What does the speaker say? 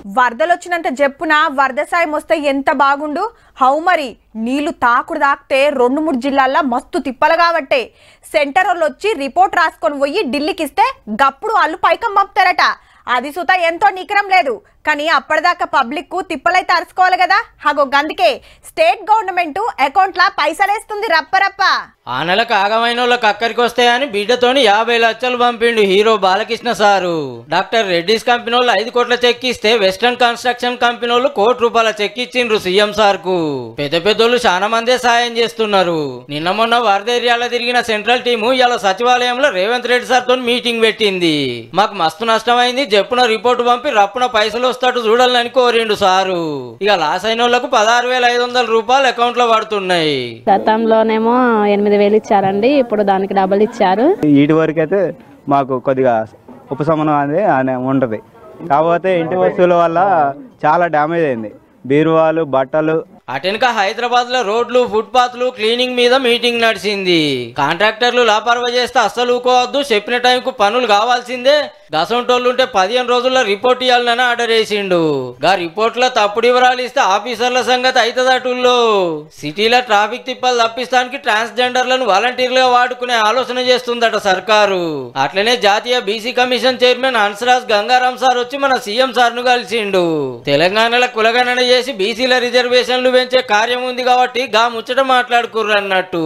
వరదలొచ్చినంత చెప్పున వరద సాయం వస్తే ఎంత బాగుండు. హౌ మరి నీళ్లు తాకుడు తాకితే 2-3 జిల్లాల్లో మస్తు తిప్పలు కాబట్టే సెంటర్ వాళ్ళు వచ్చి రిపోర్ట్ రాసుకొని పోయి ఢిల్లీకి ఇస్తే గప్పుడు వాళ్ళు పైకం పంపుతారట. అది సుత ఎంతో నికరం లేదు. కానీ అప్పటిదాకా పబ్లిక్ కు తిప్పలైతే అరుచుకోవాలి కదా. హగో గందుకే స్టేట్ గవర్నమెంట్ అకౌంట్ లా పైసలేస్తుంది రప్పరప్ప. ఆ నెలకు ఆగమైన వాళ్ళకి అక్కడికి వస్తాయని బిడ్డతోని 50 లక్షలు పంపిండు hero Balakrishna sir. Doctor Reddy's company వాళ్ళు 5 కోట్ల చెక్ ఇస్తే వెస్టర్న్ కన్స్ట్రక్షన్ కంపెనీ వాళ్ళు ₹1 కోటి చెక్ ఇచ్చిండ్రు సీఎం సార్ కు. పెద్ద పెద్దోళ్ళు చాలా మందే సాయం చేస్తున్నారు. నిన్న మొన్న వరద ఏరియాలో తిరిగిన సెంట్రల్ టీము ఇలా సచివాలయంలో రేవంత్ రెడ్డి సార్ తో మీటింగ్ పెట్టింది. మాకు మస్తు నష్టమైంది, చెప్పున రిపోర్టు పంపి రప్పున పైసలు వస్తాడు చూడాలని కోరిండు సారు. ఇక లాస్ అయిన వాళ్ళకు ₹16,500 అకౌంట్ లో పడుతున్నాయి. గతంలోనేమో 8,000 ఇచ్చారండి, ఇప్పుడు దానికి డబుల్ ఇచ్చారు. వీటి వరకు అయితే మాకు కొద్దిగా ఉపశమనం అనేది ఉంటది. కాకపోతే ఇంటి వస్తువుల వల్ల చాలా డ్యామేజ్ అయింది. బీరువాలు, బట్టలు. అటెనక హైదరాబాద్ లో రోడ్లు, ఫుట్పాత్లు క్లీనింగ్ మీద మీటింగ్ నడిచింది. కాంట్రాక్టర్లు లాపర్వా చేస్తే అస్సలు ఊకోవద్దు, చెప్పిన టైంకు పనులు కావాల్సిందే. గసంటోళ్ళు ఉంటే 15 రోజుల్లో రిపోర్ట్ ఇవ్వాలని ఆర్డర్ వేసిండు. గా రిపోర్ట్ లో తప్పుడు వివరాలు ఇస్తే ఆఫీసర్ల సంగతి అవుతుందటుల్లో. సిటీలో ట్రాఫిక్ తిప్పలు తప్పిస్తానికి ట్రాన్స్జెండర్లను వాలంటీర్లుగా వాడుకునే ఆలోచన చేస్తుందట సర్కారు. అట్లనే జాతీయ BC commission chairman Hansraj Gangaram sir వచ్చి మన సీఎం సార్ ను కలిసిండు. తెలంగాణలో కులగణన చేసి బీసీల రిజర్వేషన్లు పెంచే కార్యం ఉంది కాబట్టి గా ముచ్చట మాట్లాడుకుర్రు అన్నట్టు.